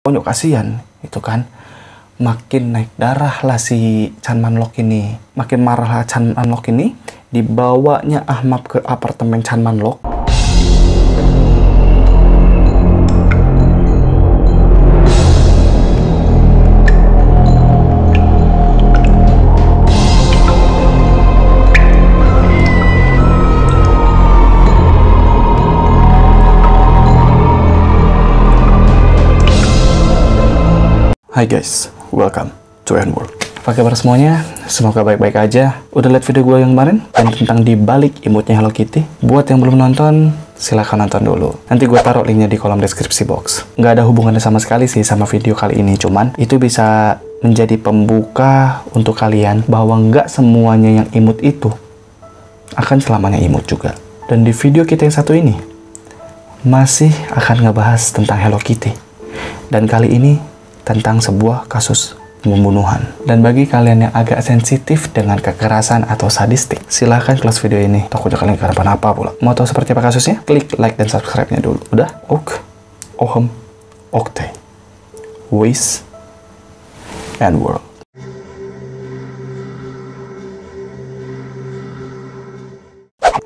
Konyol, kasihan itu kan. Makin naik darah lah si Chan Man-lok ini, makin marah lah Chan Man-lok ini. Dibawanya Ahmad ke apartemen Chan Man-lok. Hai guys, welcome to N-World. Apa kabar semuanya? Semoga baik-baik aja. Udah lihat video gue yang kemarin? Dan tentang dibalik imutnya Hello Kitty? Buat yang belum nonton, silahkan nonton dulu. Nanti gue taruh linknya di kolom deskripsi box. Nggak ada hubungannya sama sekali sih sama video kali ini. Cuman itu bisa menjadi pembuka untuk kalian bahwa nggak semuanya yang imut itu akan selamanya imut juga. Dan di video kita yang satu ini masih akan ngebahas tentang Hello Kitty. Dan kali ini tentang sebuah kasus pembunuhan. Dan bagi kalian yang agak sensitif dengan kekerasan atau sadistik, silahkan close video ini. Takutnya kalian kenapa-napa pula. Mau tahu seperti apa kasusnya? Klik like dan subscribe-nya dulu. Udah? Ok. Ohem. Okte. Wis. N-World.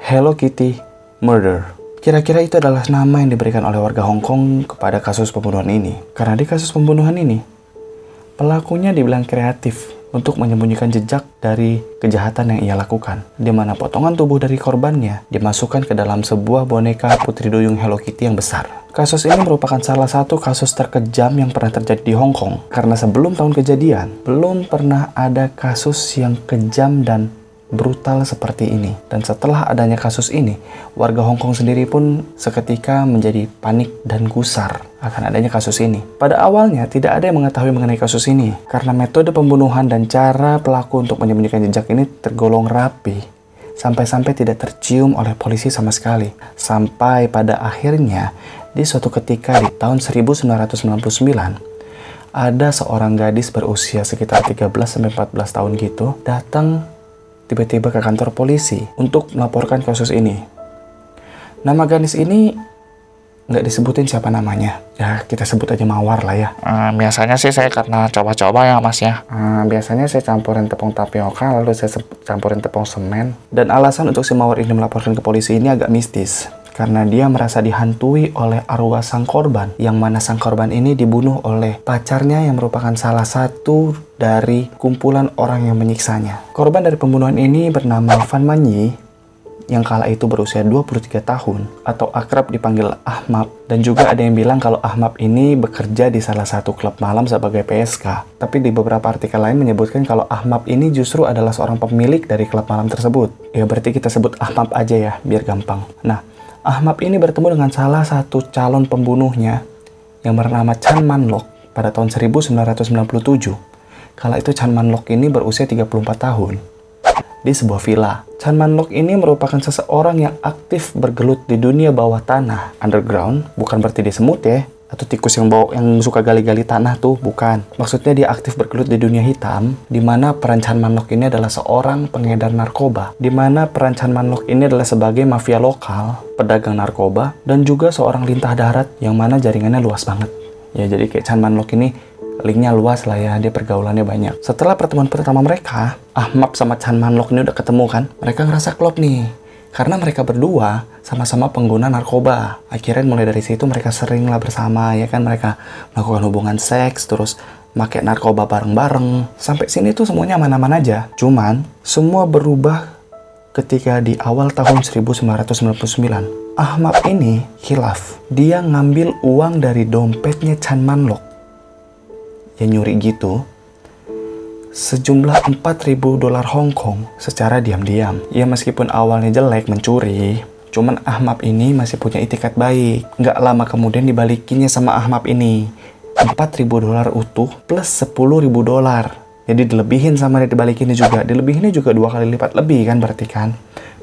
Hello Kitty Murder. Kira-kira itu adalah nama yang diberikan oleh warga Hong Kong kepada kasus pembunuhan ini. Karena di kasus pembunuhan ini, pelakunya dibilang kreatif untuk menyembunyikan jejak dari kejahatan yang ia lakukan. Di mana potongan tubuh dari korbannya dimasukkan ke dalam sebuah boneka putri duyung Hello Kitty yang besar. Kasus ini merupakan salah satu kasus terkejam yang pernah terjadi di Hong Kong. Karena sebelum tahun kejadian, belum pernah ada kasus yang kejam dan brutal seperti ini. Dan setelah adanya kasus ini, warga Hong Kong sendiri pun seketika menjadi panik dan gusar akan adanya kasus ini. Pada awalnya tidak ada yang mengetahui mengenai kasus ini karena metode pembunuhan dan cara pelaku untuk menyembunyikan jejak ini tergolong rapi, sampai-sampai tidak tercium oleh polisi sama sekali. Sampai pada akhirnya di suatu ketika di tahun 1999 ada seorang gadis berusia sekitar 13-14 tahun gitu datang tiba-tiba ke kantor polisi untuk melaporkan kasus ini. Nama gadis ini nggak disebutin siapa namanya. Ya, kita sebut aja Mawar lah ya. Biasanya sih saya karena coba-coba ya mas ya. Biasanya saya campurin tepung tapioka, lalu saya campurin tepung semen. Dan alasan untuk si Mawar ini melaporkan ke polisi ini agak mistis. Karena dia merasa dihantui oleh arwah sang korban, yang mana sang korban ini dibunuh oleh pacarnya yang merupakan salah satu dari kumpulan orang yang menyiksanya. Korban dari pembunuhan ini bernama Fan Manyi, yang kala itu berusia 23 tahun, atau akrab dipanggil Ahmad. Dan juga ada yang bilang kalau Ahmad ini bekerja di salah satu klub malam sebagai PSK. Tapi di beberapa artikel lain menyebutkan kalau Ahmad ini justru adalah seorang pemilik dari klub malam tersebut. Ya berarti kita sebut Ahmad aja ya, biar gampang. Nah, Ahmad ini bertemu dengan salah satu calon pembunuhnya yang bernama Chan Man-lok pada tahun 1997. Kala itu Chan Man-lok ini berusia 34 tahun. Di sebuah villa. Chan Man-lok ini merupakan seseorang yang aktif bergelut di dunia bawah tanah, underground, bukan berarti dia semut ya, atau tikus yang suka gali-gali tanah tuh, bukan. Maksudnya dia aktif bergelut di dunia hitam, di mana peran Chan Man-lok ini adalah seorang pengedar narkoba, di mana peran Chan Man-lok ini adalah sebagai mafia lokal, pedagang narkoba, dan juga seorang lintah darat yang mana jaringannya luas banget. Ya jadi kayak Chan Man-lok ini linknya luas lah ya, dia pergaulannya banyak. Setelah pertemuan pertama mereka, Ahmad sama Chan Man-lok ini udah ketemu kan, mereka ngerasa klop nih. Karena mereka berdua sama-sama pengguna narkoba. Akhirnya mulai dari situ mereka sering lah bersama, ya kan, mereka melakukan hubungan seks, terus pakai narkoba bareng-bareng. Sampai sini tuh semuanya aman-aman aja. Cuman, semua berubah ketika di awal tahun 1999. Ahmad ini khilaf. Dia ngambil uang dari dompetnya Chan Man-lok. Ya nyuri gitu. Sejumlah 4.000 dolar Hong Kong secara diam-diam. Ya meskipun awalnya jelek mencuri, cuman Ahmad ini masih punya itikat baik. Nggak lama kemudian dibalikinnya sama Ahmad ini 4.000 dolar utuh plus 10.000 dolar. Jadi dilebihin sama dia, dibalikinnya juga. Dilebihinnya juga 2 kali lipat lebih kan berarti kan.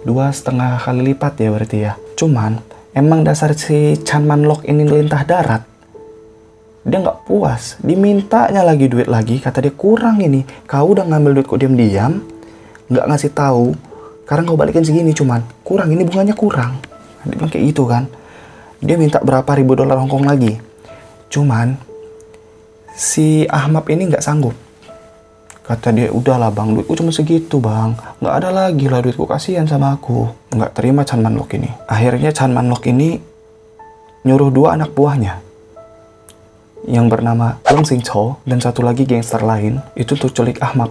2,5 kali lipat ya berarti ya. Cuman emang dasar si Chan Man-lok ini lintah darat. Dia nggak puas, dimintanya lagi duit lagi, kata dia kurang ini. Kau udah ngambil duit kok diam-diam, nggak ngasih tahu. Sekarang kau balikin segini cuman, kurang, ini bunganya kurang. Dia bilang kayak gitu kan. Dia minta berapa ribu dolar Hongkong lagi. Cuman si Ahmad ini nggak sanggup. Kata dia, udahlah bang, duitku cuma segitu bang, nggak ada lagi lah duitku, kasihan sama aku. Nggak terima Chan Man-lok ini. Akhirnya Chan Man-lok ini nyuruh 2 anak buahnya yang bernama Leung Sing-cho dan satu lagi gangster lain itu untuk culik Ahmad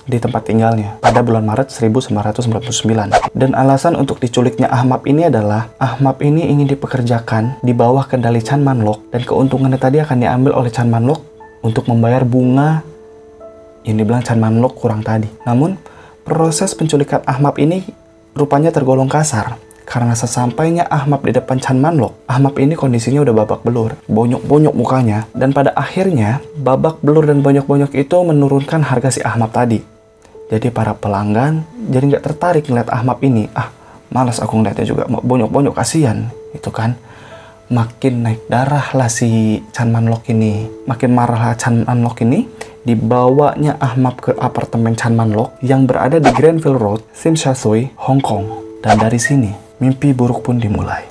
di tempat tinggalnya pada bulan Maret 1999. Dan alasan untuk diculiknya Ahmad ini adalah Ahmad ini ingin dipekerjakan di bawah kendali Chan Man-lok dan keuntungannya tadi akan diambil oleh Chan Man-lok untuk membayar bunga yang dibilang Chan Man-lok kurang tadi. Namun proses penculikan Ahmad ini rupanya tergolong kasar karena sesampainya Ahmad di depan Chan Man-lok, Ahmad ini kondisinya udah babak belur, bonyok-bonyok mukanya, dan pada akhirnya babak belur dan bonyok-bonyok itu menurunkan harga si Ahmad tadi. Jadi para pelanggan jadi nggak tertarik ngeliat Ahmad ini. Malas aku ngeliatnya juga, bonyok-bonyok, kasihan itu kan. Makin naik darah lah si Chan Man-lok ini, makin marah lah Chan Man-lok ini. Dibawanya Ahmad ke apartemen Chan Man-lok yang berada di Granville Road, Tsim Sha Tsui, Hong Kong. Dan dari sini mimpi buruk pun dimulai.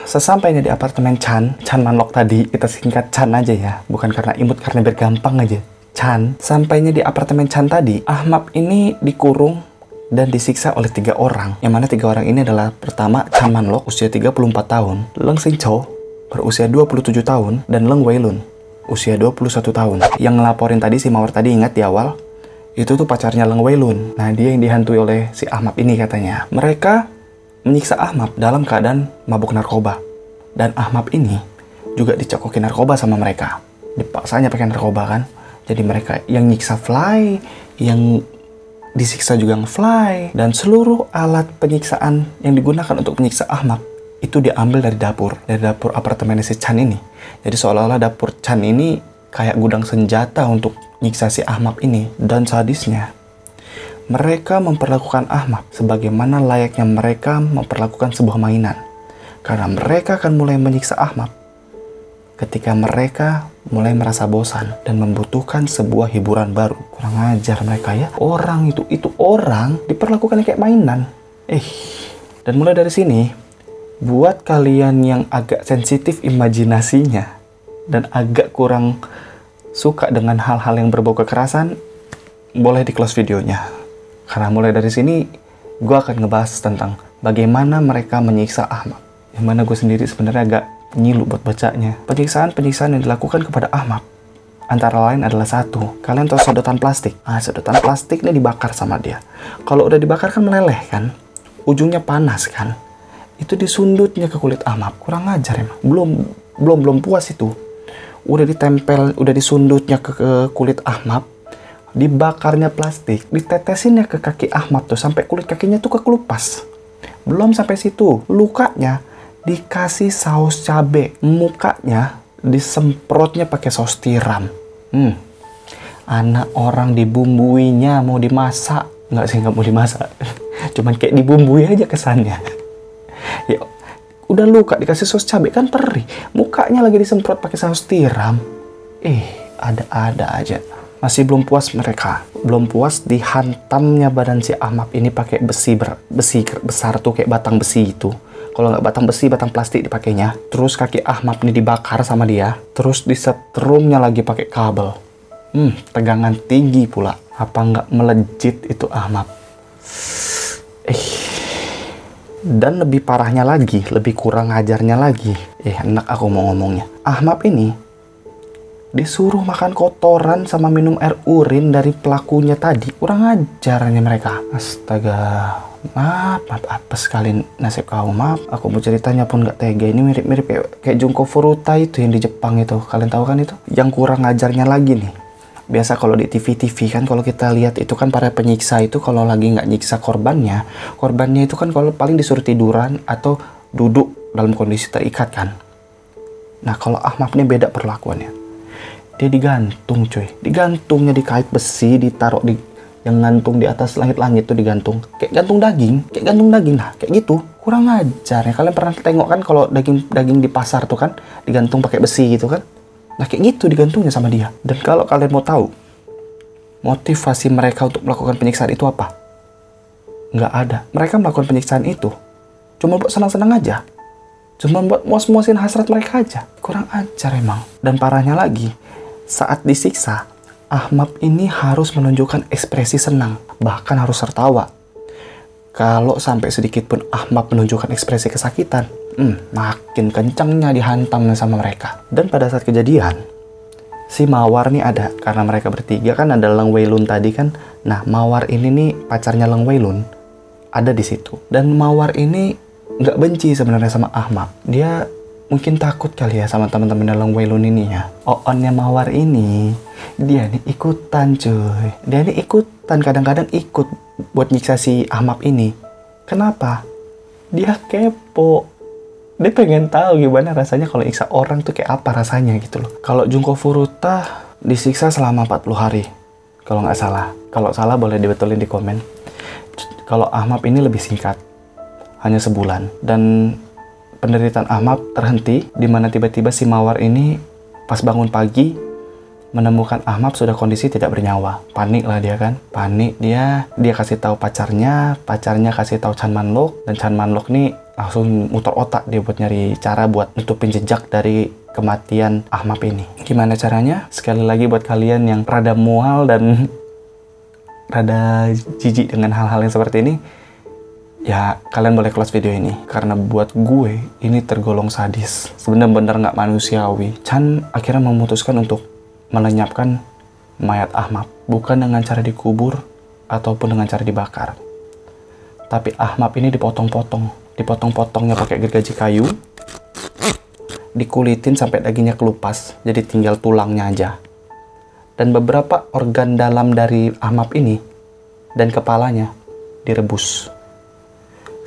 Sesampainya di apartemen Chan Man-lok tadi, kita singkat Chan aja ya, bukan karena imut, karena biar gampang aja. Chan, sampainya di apartemen Chan tadi, Ahmad ini dikurung dan disiksa oleh 3 orang. Yang mana 3 orang ini adalah pertama Chan Man-lok usia 34 tahun, Leung Sing-cho berusia 27 tahun, dan Leung Wei-lun usia 21 tahun. Yang ngelaporin tadi si Mawar tadi, ingat di awal, itu tuh pacarnya Leung Wei-lun. Nah, dia yang dihantui oleh si Ahmad ini katanya. Mereka menyiksa Ahmad dalam keadaan mabuk narkoba. Dan Ahmad ini juga dicokokin narkoba sama mereka. Dipaksanya pakai narkoba kan. Jadi mereka yang nyiksa Fly, yang disiksa juga nge-Fly, dan seluruh alat penyiksaan yang digunakan untuk menyiksa Ahmad itu diambil dari dapur apartemen si Chan ini. Jadi seolah-olah dapur Chan ini kayak gudang senjata untuk nyiksa si Ahmad ini. Dan sadisnya, mereka memperlakukan Ahmad sebagaimana layaknya mereka memperlakukan sebuah mainan. Karena mereka akan mulai menyiksa Ahmad ketika mereka mulai merasa bosan dan membutuhkan sebuah hiburan baru. Kurang ajar mereka ya. Orang itu orang diperlakukan kayak mainan. Dan mulai dari sini, buat kalian yang agak sensitif imajinasinya dan agak kurang suka dengan hal-hal yang berbau kekerasan, boleh di close videonya. Karena mulai dari sini, gue akan ngebahas tentang bagaimana mereka menyiksa Ahmad. Yang mana gue sendiri sebenarnya agak nyilu buat bacanya. Penyiksaan yang dilakukan kepada Ahmad antara lain adalah 1, kalian tahu sedotan plastik. Sedotan plastik ini dibakar sama dia. Kalau udah dibakar kan meleleh kan, ujungnya panas kan. Itu disundutnya ke kulit Ahmad. Kurang ajar emang. Belum puas itu. Udah ditempel, udah disundutnya ke kulit Ahmad, dibakarnya plastik, ditetesinnya ke kaki Ahmad tuh sampai kulit kakinya tuh kekelupas. Belum sampai situ, lukanya dikasih saus cabe, mukanya disemprotnya pakai saus tiram. Anak orang dibumbuinya mau dimasak. Nggak mau dimasak. Cuman kayak dibumbui aja kesannya. Ya, udah luka dikasih saus cabe kan perih. Mukanya lagi disemprot pakai saus tiram. Ada-ada aja. Masih belum puas mereka. Belum puas dihantamnya badan si Ahmad ini pakai besi besar tuh, kayak batang besi itu. Kalau nggak batang besi, batang plastik dipakainya. Terus kaki Ahmad ini dibakar sama dia. Terus disetrumnya lagi pakai kabel. Tegangan tinggi pula. Apa nggak melejit itu Ahmad? Dan lebih parahnya lagi, lebih kurang ajarnya lagi. Enak aku mau ngomongnya. Ahmad ini disuruh makan kotoran sama minum air urin dari pelakunya tadi. Kurang ajarnya mereka. Astaga. Maaf, apa sekali nasib kau. Maaf, aku mau ceritanya pun nggak tega. Ini mirip-mirip kayak Junko Furuta itu yang di Jepang itu. Kalian tahu kan itu? Yang kurang ajarnya lagi nih. Biasa kalau di TV-TV kan kalau kita lihat itu kan para penyiksa itu kalau lagi nggak nyiksa korbannya itu kan kalau paling disuruh tiduran atau duduk dalam kondisi terikat kan. Nah kalau Ahmad ini beda perlakuannya. Dia digantung cuy. Digantungnya dikait besi, ditaruh di yang gantung di atas langit-langit tuh digantung. Kayak gantung daging lah, kayak gitu. Kurang ajar ya. Kalian pernah tengok kan kalau daging di pasar tuh kan digantung pakai besi gitu kan. Nah kayak gitu digantungnya sama dia. Dan kalau kalian mau tahu motivasi mereka untuk melakukan penyiksaan itu apa? Nggak ada. Mereka melakukan penyiksaan itu Cuma buat senang-senang aja. Cuma buat muas-muasin hasrat mereka aja. Kurang ajar emang. Dan parahnya lagi, saat disiksa, Ahmad ini harus menunjukkan ekspresi senang. Bahkan harus tertawa. Kalau sampai sedikit pun Ahmad menunjukkan ekspresi kesakitan, makin kencangnya dihantam sama mereka. Dan pada saat kejadian, si Mawar nih ada. Karena mereka bertiga kan ada Leng Weilun tadi kan. Nah, Mawar ini nih pacarnya Leng Weilun ada di situ. Dan Mawar ini nggak benci sebenarnya sama Ahmad. Dia mungkin takut kali ya sama teman-teman Leng Weilun ini ya. Oonnya Mawar ini, dia nih ikutan cuy. Dia nih ikutan, kadang-kadang ikut buat nyiksa si Ahmad ini. Kenapa? Dia kepo. Dia pengen tahu gimana rasanya kalau nyiksa orang tuh kayak apa rasanya gitu loh. Kalau Junko Furuta disiksa selama 40 hari. Kalau nggak salah. Kalau salah boleh dibetulin di komen. Kalau Ahmad ini lebih singkat. Hanya sebulan. Dan penderitaan Ahmad terhenti di mana tiba-tiba si Mawar ini pas bangun pagi menemukan Ahmad sudah kondisi tidak bernyawa. Panik lah dia kan. Panik dia kasih tahu pacarnya kasih tahu Chan Manlok, dan Chan Manlok nih langsung muter otak dia buat nyari cara buat nutupin jejak dari kematian Ahmad ini. Gimana caranya? Sekali lagi buat kalian yang rada mual dan rada jijik dengan hal-hal yang seperti ini, ya kalian boleh close video ini. Karena buat gue ini tergolong sadis, bener-bener nggak manusiawi. Chan akhirnya memutuskan untuk melenyapkan mayat Ahmad, bukan dengan cara dikubur ataupun dengan cara dibakar, tapi Ahmad ini dipotong-potongnya pakai gergaji kayu, dikulitin sampai dagingnya kelupas, jadi tinggal tulangnya aja. Dan beberapa organ dalam dari Ahmad ini dan kepalanya direbus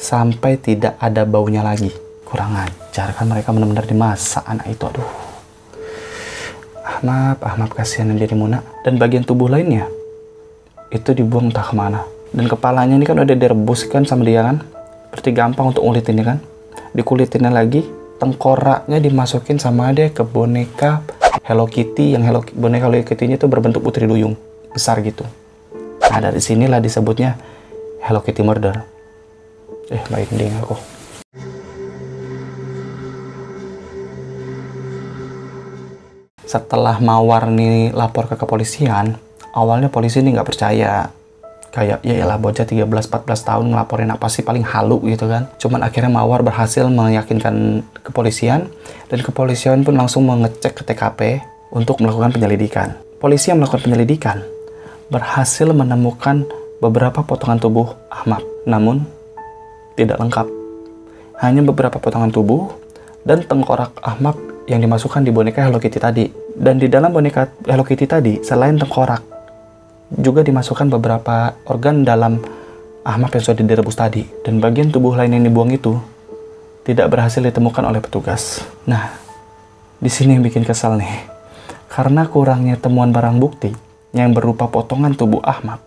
sampai tidak ada baunya lagi. Kurang ajar kan, mereka benar-benar dimasak anak itu. Aduh, Ahmad kasihan diri Muna. Dan bagian tubuh lainnya itu dibuang entah kemana. Dan kepalanya ini kan udah direbus kan sama dia kan, berarti gampang untuk ngulitinnya kan. Dikulitinnya lagi, tengkoraknya dimasukin sama dia ke boneka Hello Kitty, yang boneka Hello Kitty-nya itu berbentuk putri duyung besar gitu. Nah, dari sinilah disebutnya Hello Kitty Murder. Baik ding aku. Setelah Mawar nih lapor ke kepolisian, awalnya polisi ini nggak percaya. Kayak, ya elah bocah 13-14 tahun ngelaporin apa sih, paling halu gitu kan. Cuman akhirnya Mawar berhasil meyakinkan kepolisian, dan kepolisian pun langsung mengecek ke TKP untuk melakukan penyelidikan. Polisi yang melakukan penyelidikan berhasil menemukan beberapa potongan tubuh Ahmad, namun tidak lengkap. Hanya beberapa potongan tubuh dan tengkorak Ahmad yang dimasukkan di boneka Hello Kitty tadi. Dan di dalam boneka Hello Kitty tadi, selain tengkorak, juga dimasukkan beberapa organ dalam Ahmad yang sudah direbus tadi. Dan bagian tubuh lain yang dibuang itu tidak berhasil ditemukan oleh petugas. Nah, di sini yang bikin kesal nih. Karena kurangnya temuan barang bukti yang berupa potongan tubuh Ahmad,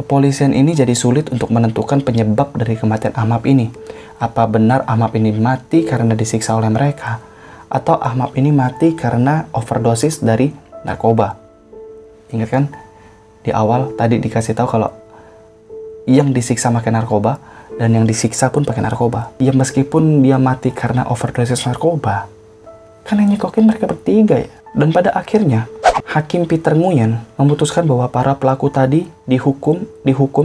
kepolisian ini jadi sulit untuk menentukan penyebab dari kematian Ahmad ini. Apa benar Ahmad ini mati karena disiksa oleh mereka, atau Ahmad ini mati karena overdosis dari narkoba? Ingat kan? Di awal tadi dikasih tahu kalau yang disiksa pakai narkoba dan yang disiksa pun pakai narkoba. Ya meskipun dia mati karena overdosis narkoba, kan yang nyekokin mereka bertiga ya. Dan pada akhirnya Hakim Peter Nguyen memutuskan bahwa para pelaku tadi dihukum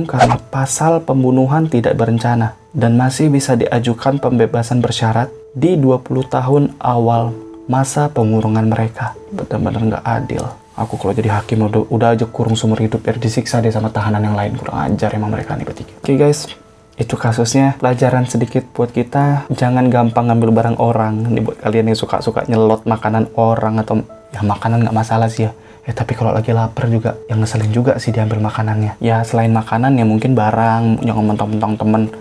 karena pasal pembunuhan tidak berencana dan masih bisa diajukan pembebasan bersyarat di 20 tahun awal masa pengurungan mereka. Benar-benar nggak adil. Aku kalau jadi hakim udah aja kurung seumur hidup biar disiksa deh sama tahanan yang lain. Kurang ajar emang mereka nih bertiga. Oke guys, itu kasusnya. Pelajaran sedikit buat kita, jangan gampang ngambil barang orang. Ini buat kalian yang suka-suka nyelot makanan orang, atau ya makanan nggak masalah sih ya. Tapi kalau lagi lapar juga, yang ngeselin juga sih diambil makanannya. Ya selain makanan ya mungkin barang yang mentang-mentang temen,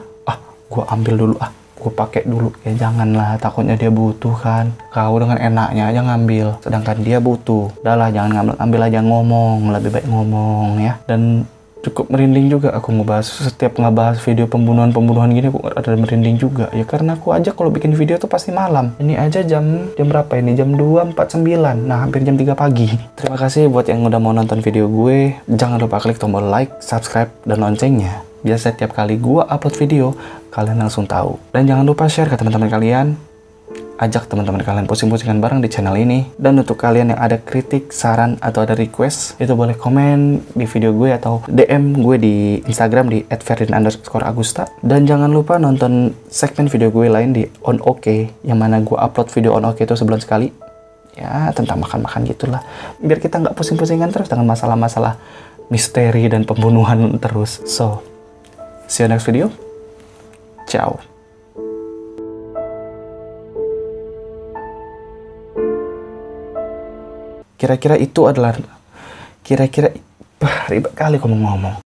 gue ambil dulu, gue pakai dulu. Ya janganlah, takutnya dia butuh kan. Kau dengan enaknya aja ngambil, sedangkan dia butuh. Udahlah, jangan ngambil aja, ngomong. Lebih baik ngomong ya. Dan cukup merinding juga aku setiap ngebahas video pembunuhan gini, aku ada merinding juga ya, karena aku aja kalau bikin video tuh pasti malam. Ini aja jam berapa ini? Jam 2.49. Nah, hampir jam 3 pagi. Terima kasih buat yang udah mau nonton video gue. Jangan lupa klik tombol like, subscribe, dan loncengnya biar setiap kali gua upload video, kalian langsung tahu. Dan jangan lupa share ke teman-teman kalian. Ajak teman-teman kalian pusing-pusingan bareng di channel ini. Dan untuk kalian yang ada kritik, saran, atau ada request, itu boleh komen di video gue atau DM gue di Instagram di @ferdin_agusta. Dan jangan lupa nonton segmen video gue lain di On OK, yang mana gue upload video On OK itu sebulan sekali. Ya, tentang makan-makan gitulah. Biar kita nggak pusing-pusingan terus dengan masalah-masalah misteri dan pembunuhan terus. So, see you next video. Ciao. Kira-kira ribet kali kamu ngomong.